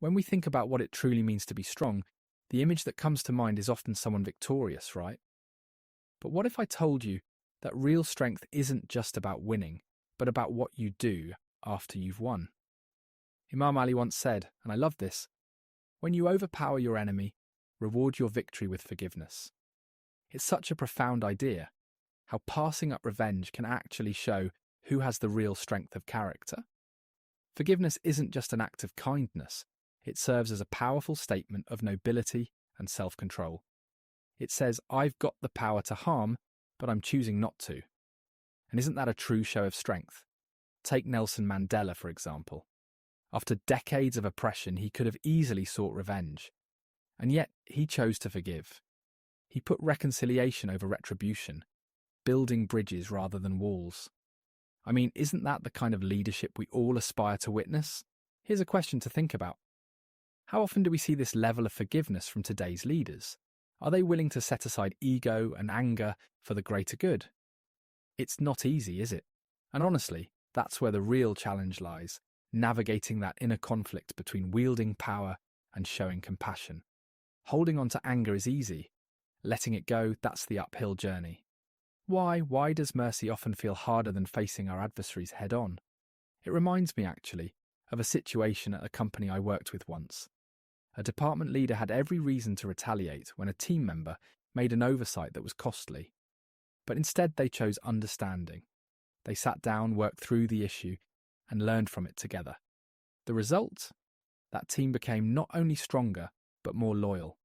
When we think about what it truly means to be strong, the image that comes to mind is often someone victorious, right? But what if I told you that real strength isn't just about winning, but about what you do after you've won? Imam Ali once said, and I love this, "When you overpower your enemy, reward your victory with forgiveness." It's such a profound idea, how passing up revenge can actually show who has the real strength of character. Forgiveness isn't just an act of kindness, it serves as a powerful statement of nobility and self-control. It says, I've got the power to harm, but I'm choosing not to. And isn't that a true show of strength? Take Nelson Mandela, for example. After decades of oppression, he could have easily sought revenge. And yet, he chose to forgive. He put reconciliation over retribution, building bridges rather than walls. I mean, isn't that the kind of leadership we all aspire to witness? Here's a question to think about. How often do we see this level of forgiveness from today's leaders? Are they willing to set aside ego and anger for the greater good? It's not easy, is it? And honestly, that's where the real challenge lies, navigating that inner conflict between wielding power and showing compassion. Holding on to anger is easy. Letting it go, that's the uphill journey. Why does mercy often feel harder than facing our adversaries head on? It reminds me, actually, of a situation at a company I worked with once. A department leader had every reason to retaliate when a team member made an oversight that was costly. But instead they chose understanding. They sat down, worked through the issue, and learned from it together. The result? That team became not only stronger, but more loyal.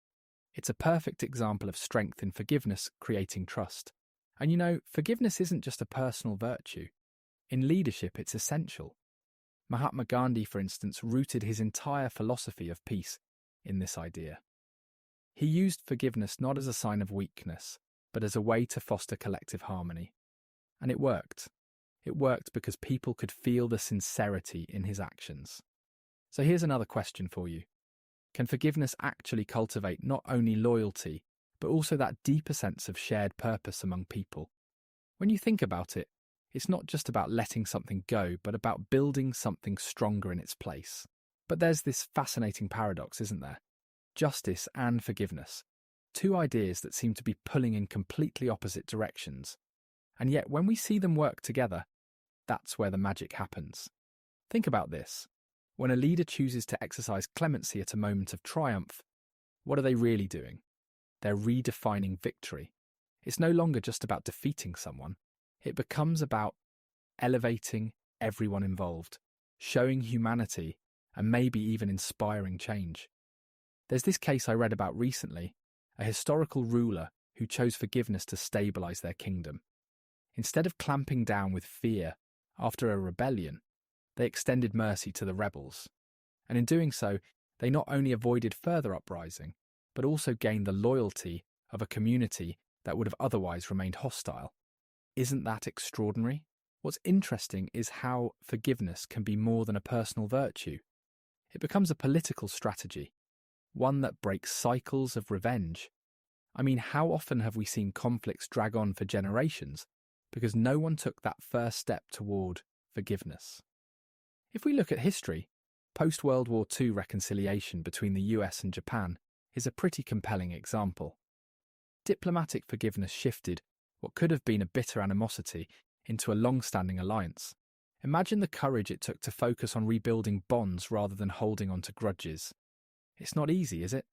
It's a perfect example of strength in forgiveness creating trust. And you know, forgiveness isn't just a personal virtue. In leadership, it's essential. Mahatma Gandhi, for instance, rooted his entire philosophy of peace in this idea. He used forgiveness not as a sign of weakness, but as a way to foster collective harmony. And it worked. It worked because people could feel the sincerity in his actions. So here's another question for you. Can forgiveness actually cultivate not only loyalty, but also that deeper sense of shared purpose among people? When you think about it, it's not just about letting something go, but about building something stronger in its place. But there's this fascinating paradox, isn't there? Justice and forgiveness. Two ideas that seem to be pulling in completely opposite directions. And yet, when we see them work together, that's where the magic happens. Think about this. When a leader chooses to exercise clemency at a moment of triumph, what are they really doing? They're redefining victory. It's no longer just about defeating someone. It becomes about elevating everyone involved, showing humanity, and maybe even inspiring change. There's this case I read about recently, a historical ruler who chose forgiveness to stabilize their kingdom. Instead of clamping down with fear after a rebellion, they extended mercy to the rebels. And in doing so, they not only avoided further uprising, but also gained the loyalty of a community that would have otherwise remained hostile. Isn't that extraordinary? What's interesting is how forgiveness can be more than a personal virtue. It becomes a political strategy, one that breaks cycles of revenge. I mean, how often have we seen conflicts drag on for generations because no one took that first step toward forgiveness? If we look at history, post-World War II reconciliation between the US and Japan is a pretty compelling example. Diplomatic forgiveness shifted what could have been a bitter animosity into a long-standing alliance. Imagine the courage it took to focus on rebuilding bonds rather than holding on to grudges. It's not easy, is it?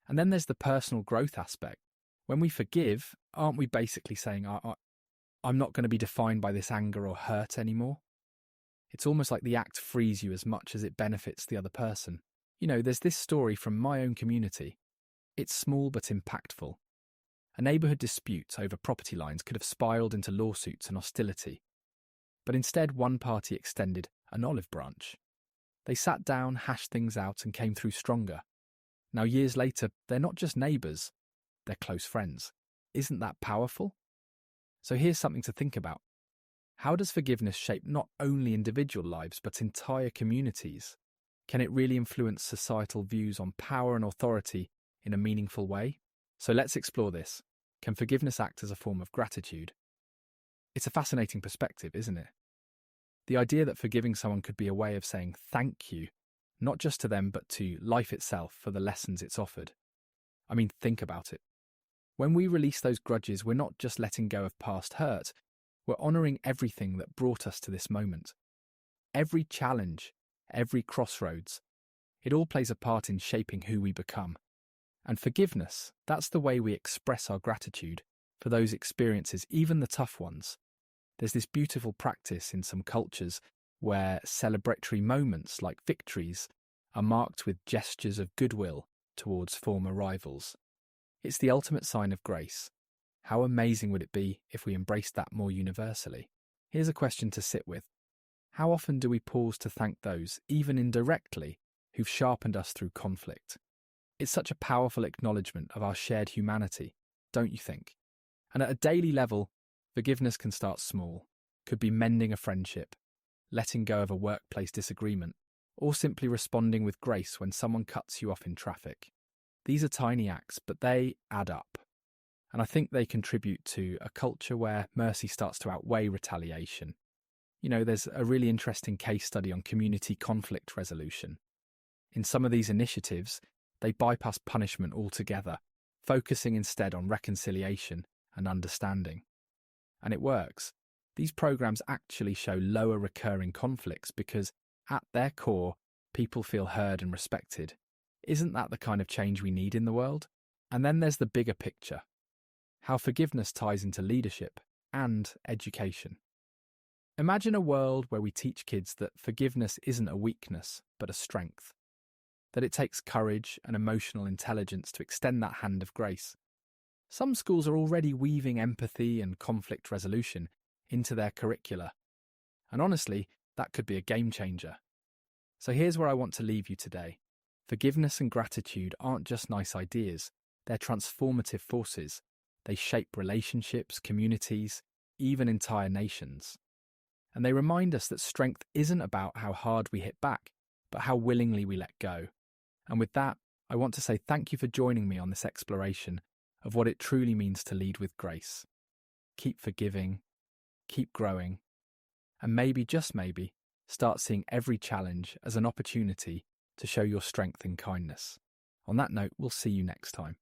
And then there's the personal growth aspect. When we forgive, aren't we basically saying, I'm not going to be defined by this anger or hurt anymore? It's almost like the act frees you as much as it benefits the other person. You know, there's this story from my own community. It's small but impactful. A neighbourhood dispute over property lines could have spiralled into lawsuits and hostility. But instead, one party extended an olive branch. They sat down, hashed things out, and came through stronger. Now, years later, they're not just neighbours, they're close friends. Isn't that powerful? So here's something to think about. How does forgiveness shape not only individual lives, but entire communities? Can it really influence societal views on power and authority in a meaningful way? So let's explore this. Can forgiveness act as a form of gratitude? It's a fascinating perspective, isn't it? The idea that forgiving someone could be a way of saying thank you, not just to them, but to life itself for the lessons it's offered. I mean, think about it. When we release those grudges, we're not just letting go of past hurt, we're honouring everything that brought us to this moment. Every challenge, every crossroads, it all plays a part in shaping who we become. And forgiveness, that's the way we express our gratitude for those experiences, even the tough ones. There's this beautiful practice in some cultures where celebratory moments like victories are marked with gestures of goodwill towards former rivals. It's the ultimate sign of grace. How amazing would it be if we embraced that more universally? Here's a question to sit with. How often do we pause to thank those, even indirectly, who've sharpened us through conflict? It's such a powerful acknowledgement of our shared humanity, don't you think? And at a daily level, forgiveness can start small. Could be mending a friendship, letting go of a workplace disagreement, or simply responding with grace when someone cuts you off in traffic. These are tiny acts, but they add up. And I think they contribute to a culture where mercy starts to outweigh retaliation. You know, there's a really interesting case study on community conflict resolution. In some of these initiatives, they bypass punishment altogether, focusing instead on reconciliation and understanding. And it works. These programs actually show lower recurring conflicts because, at their core, people feel heard and respected. Isn't that the kind of change we need in the world? And then there's the bigger picture. How forgiveness ties into leadership and education. Imagine a world where we teach kids that forgiveness isn't a weakness, but a strength. That it takes courage and emotional intelligence to extend that hand of grace. Some schools are already weaving empathy and conflict resolution into their curricula. And honestly, that could be a game changer. So here's where I want to leave you today. Forgiveness and gratitude aren't just nice ideas, they're transformative forces. They shape relationships, communities, even entire nations. And they remind us that strength isn't about how hard we hit back, but how willingly we let go. And with that, I want to say thank you for joining me on this exploration of what it truly means to lead with grace. Keep forgiving, keep growing, and maybe, just maybe, start seeing every challenge as an opportunity to show your strength in kindness. On that note, we'll see you next time.